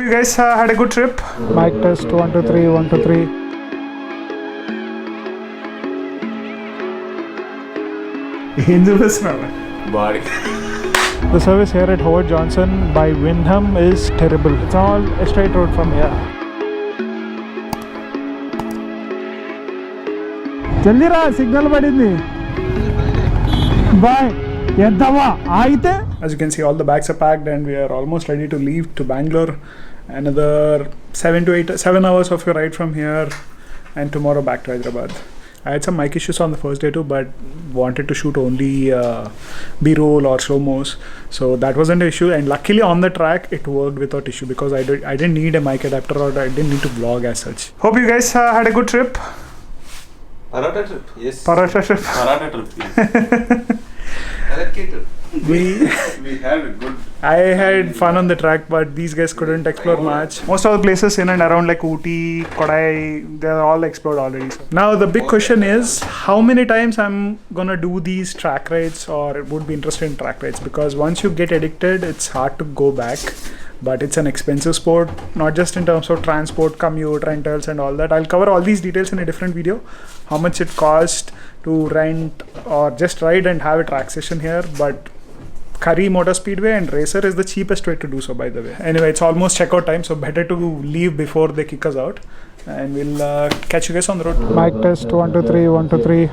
You guys had a good trip? Mic test 1 2 3 1 2 3. Body. The service here at Howard Johnson by Windham is terrible. It's all a straight road from here. Jaldi ra, signal padindi. Bye. Yeddava aite. As you can see, all the bags are packed and we are almost ready to leave to Bangalore. Another 7 hours of your ride from here, and tomorrow back to Hyderabad. I had some mic issues on the first day too, but wanted to shoot only B-roll or slow-mos, so that wasn't an issue. And luckily on the track it worked without issue because I didn't need a mic adapter or I didn't need to vlog as such. Hope you guys had a good trip. Paratha trip, yes. Paratha trip. Paratha trip, yes. Allocated. We had a good. I had fun on the track, but these guys couldn't explore much. Most of the places in and around like Ooty, Kodai, they're all explored already. So. Now the big question is how many times I'm gonna do these track rides or would be interested in track rides, because once you get addicted, it's hard to go back. But it's an expensive sport, not just in terms of transport, commute, rentals and all that. I'll cover all these details in a different video. How much it costs to rent or just ride and have a track session here. But Curry Motor Speedway and Racer is the cheapest way to do so, by the way. Anyway, it's almost checkout time, so better to leave before they kick us out. And we'll catch you guys on the road. Mic test 1 2 3 1 2 3.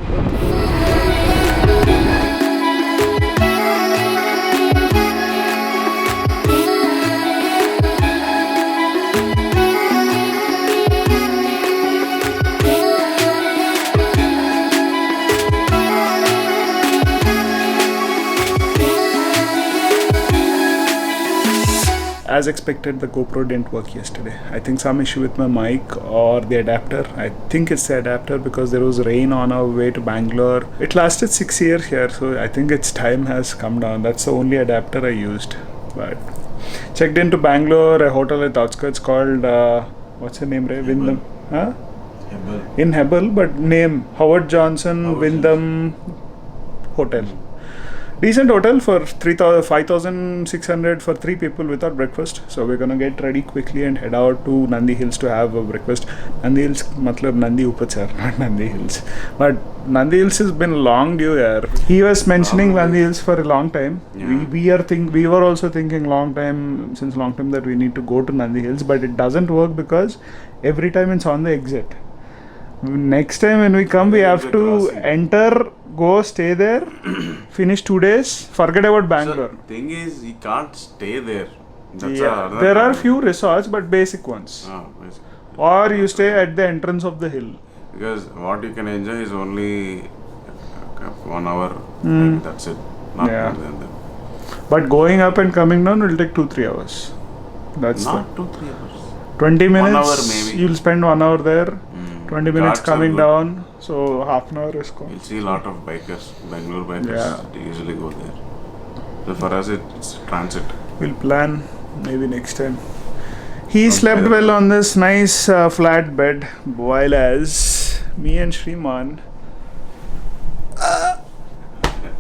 As expected, the GoPro didn't work yesterday. I think some issue with my mic or the adapter. I think it's the adapter because there was rain on our way to Bangalore. It lasted 6 years here, so I think its time has come down. That's the only adapter I used. But checked into Bangalore, a hotel at the outskirts called, what's the name, Ray? Windham. Huh? Hebel. In Hebel, but name Howard Johnson Windham Hotel. Decent hotel for 5,600 for 3 people without breakfast. So we're gonna get ready quickly and head out to Nandi Hills to have a breakfast. Nandi Hills, matlab Nandi Upachar, not Nandi Hills. But Nandi Hills has been long due here. He was mentioning Nandi Hills for a long time. Yeah. We were also thinking long time that we need to go to Nandi Hills, but it doesn't work because every time it's on the exit. Next time when we come, we have to enter, go stay there, finish 2 days, forget about Bangalore. So, thing is, you can't stay there. That's There are few resorts, but basic ones. Basically. Or you stay at the entrance of the hill. Because what you can enjoy is only 1 hour. And that's it. Not more than that. But going up and coming down will take 2-3 hours. That's Not 2-3 hours. 20 minutes. 1 hour maybe. You'll spend 1 hour there. 20 minutes Ghats are coming good. down. So half an hour is gone. You'll see a lot of bikers, Bangalore bikers. Yeah. They usually go there. So for us, it's transit. We'll plan maybe next time. He slept well on this nice flat bed, while as me and Shriman,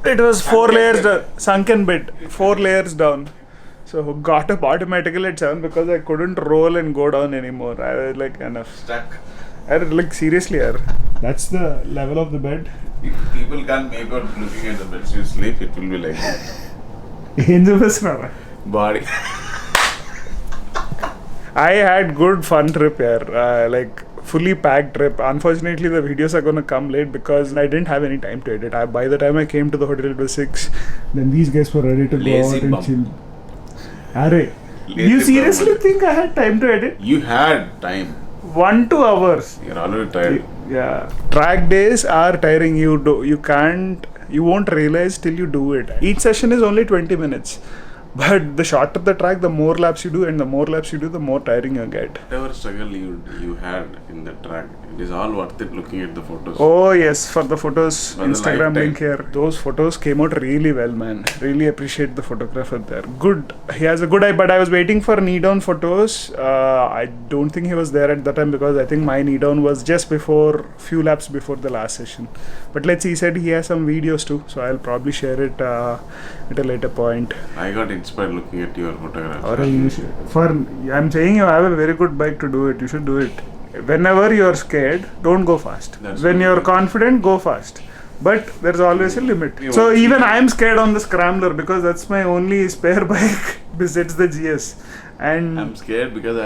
it was 4 layers sunken bed, 4 layers down. So got up automatically at 7 because I couldn't roll and go down anymore. I was like enough. Stuck. I was like seriously, that's the level of the bed. If people can't make out looking at the bed, so you sleep, it will be like body. I had good fun trip here, like fully packed trip. Unfortunately, the videos are gonna come late because I didn't have any time to edit. By the time I came to the hotel, it was 6. Then these guys were ready to Lazy go out bum. and chill. Arey, Lazy you seriously bum. think I had time to edit? You had time. 1-2 hours. You're already tired. Yeah, track days are tiring. You won't realize till you do it. Each session is only 20 minutes. But the shorter the track, the more laps you do, and the more laps you do, the more tiring you get. Whatever struggle you had in the track, it is all worth it looking at the photos. Oh yes, for the photos, For the Instagram lifetime. link here. Those photos came out really well, man. Really appreciate the photographer there. Good. He has a good eye, but I was waiting for knee down photos. I don't think he was there at that time because I think my knee down was just few laps before the last session. But let's see, he said he has some videos too, so I'll probably share it at a later point. I got inspired looking at your photographs. Or I'm saying you have a very good bike to do it. You should do it. Whenever you're scared, don't go fast. That's When what you're I think. confident, go fast. But there's always a limit. Yeah, So what- even I'm scared on the Scrambler because that's my only spare bike besides the GS. And I'm scared because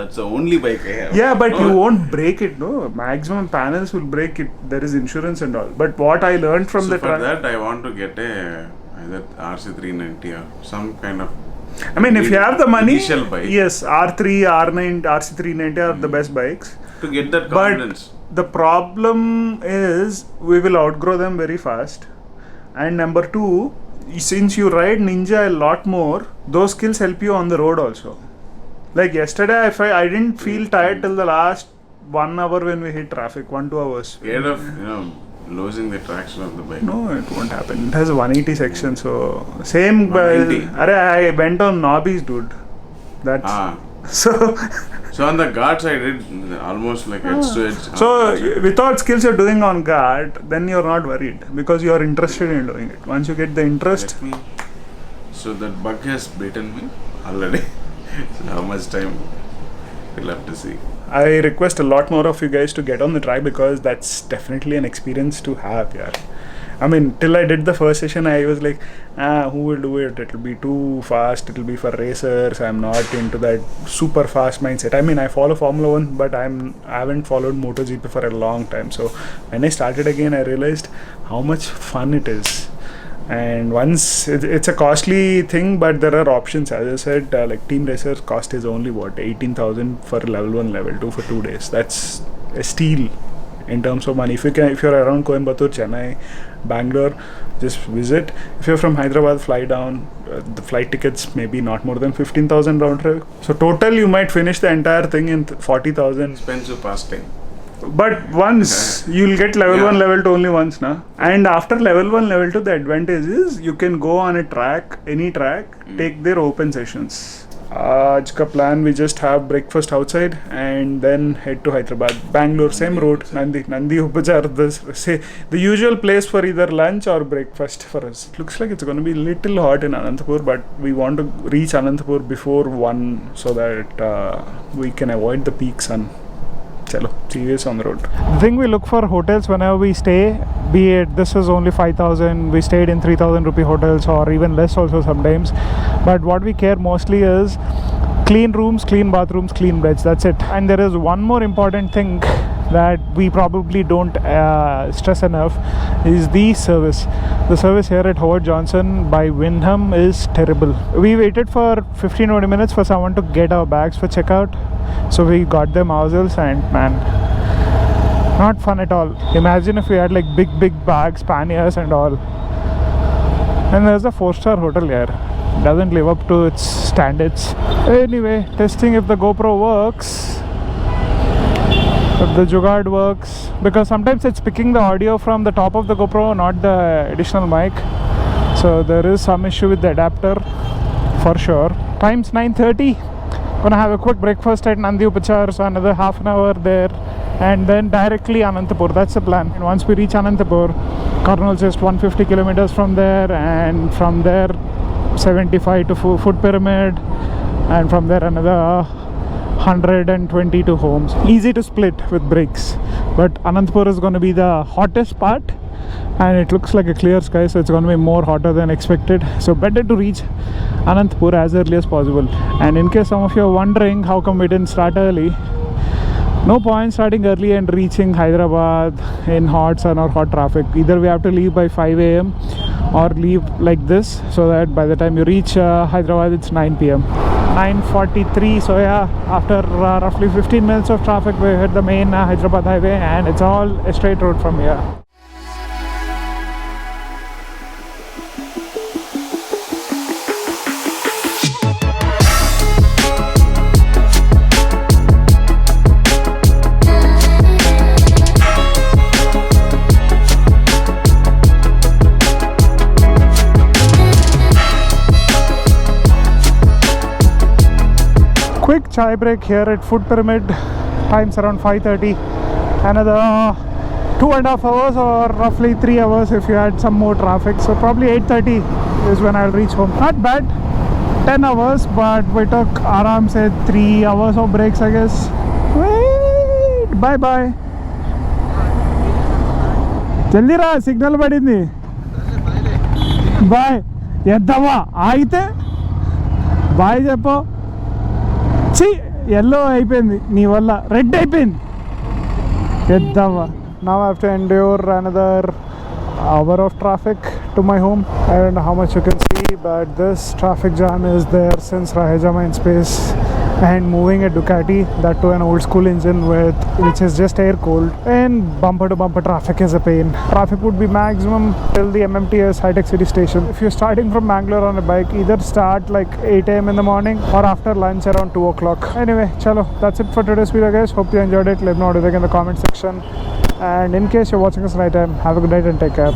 that's the only bike I have. yeah, but you No. won't break it, no. Maximum panels will break it. There is insurance and all. But what I learned from So the for that, I want to get a either RC390 or some kind of. I mean, if you have the money, Initial bike. yes, R3, R9, RC390 are the best bikes. To get that But confidence. the problem is we will outgrow them very fast. And number two, since you ride Ninja a lot more, those skills help you on the road also. Like yesterday, I didn't feel tired till the last 1 hour when we hit traffic, 1-2 hours. Scared of losing the traction of the bike. No, it won't happen. It has a 180 section, so same. 180? I went on knobbies, dude. That's Ah. so. So on the guards, I did almost like edge to edge. So without skills you're doing on guard, then you're not worried because you're interested in doing it. Once you get the interest, Let me. So that bug has beaten me already. So how much time? We'll have to see. I request a lot more of you guys to get on the track because that's definitely an experience to have, yeah. I mean, till I did the first session, I was like, who will do it? It'll be too fast. It'll be for racers. I'm not into that super fast mindset. I mean, I follow Formula 1, but I haven't followed MotoGP for a long time. So when I started again, I realized how much fun it is. And once it's a costly thing, but there are options. As I said, like team racers cost is only what 18,000 for level 1, level 2 for 2 days. That's a steal in terms of money. If you're around Coimbatore, Chennai, Bangalore, just visit. If you're from Hyderabad, fly down. The flight tickets maybe not more than 15,000 round trip. So total, you might finish the entire thing in 40,000. Expensive pastime. But once you'll get level Yeah. 1, level 2 only once, na. And after level 1, level 2, the advantage is you can go on a track, any track, take their open sessions. आज का plan we just have breakfast outside and then head to Hyderabad. Bangalore, same route. Nandi Upachar, the usual place for either lunch or breakfast for us. Looks like it's going to be little hot in Anantapur, but we want to reach Anantapur before 1 so that we can avoid the peak sun. Chalo, serious on the road. The thing we look for hotels whenever we stay, be it this is only 5,000, we stayed in 3,000 rupee hotels or even less also sometimes. But what we care mostly is clean rooms, clean bathrooms, clean beds. That's it. And there is one more important thing that we probably don't stress enough is the service. The service here at Howard Johnson by Windham is terrible. We waited for 15-20 minutes for someone to get our bags for checkout. So we got them ourselves and man, not fun at all. Imagine if we had like big bags, panniers and all. And there's a 4-star hotel here. Doesn't live up to its standards. Anyway, testing if the GoPro works. If the Jugaad works. Because sometimes it's picking the audio from the top of the GoPro, not the additional mic. So there is some issue with the adapter for sure. Time's 9:30. Gonna have a quick breakfast at Nandi Upachar, so another half an hour there, and then directly Anantapur. That's the plan. And once we reach Anantapur, Kurnool's just 150 kilometers from there, and from there 75 to Foot Pyramid, and from there another 120 to homes. Easy to split with breaks, but Anantapur is going to be the hottest part, and it looks like a clear sky, so it's going to be more hotter than expected. So better to reach Anantapur as early as possible. And in case some of you are wondering how come we didn't start early, no point starting early and reaching Hyderabad in hot sun or hot traffic. Either we have to leave by 5 a.m. or leave like this, so that by the time you reach Hyderabad it's 9 p.m. 9:43. So yeah, after roughly 15 minutes of traffic, we hit the main Hyderabad highway, and it's all a straight road from here. Quick chai break here at Foot Pyramid. Time's around 5:30. Another 2.5 hours or roughly 3 hours if you had some more traffic. So probably 8:30 is when I'll reach home. Not bad. 10 hours, but we took aram se 3 hours of breaks, I guess. Wait, bye bye. Jaldi ra, signal padindi. Bye. Yeddava aagite bye cheppo. Chi yellow అయిపోయింది నీ వల్ల red అయిపోయింది. Yeddava. Now I have to endure another hour of traffic to my home. I don't know how much you can see, but this traffic jam is there since Raheja Mine Space, and moving a Ducati, that to an old school engine which is just air cooled, and bumper to bumper traffic is a pain. Traffic would be maximum till the MMTS High Tech City station. If you're starting from Bangalore on a bike, either start like 8 a.m. in the morning or after lunch around 2 o'clock. Anyway, chalo, that's it for today's video, guys. Hope you enjoyed it. Let me know what you think in the comment section. And in case you're watching us night time, have a good night and take care.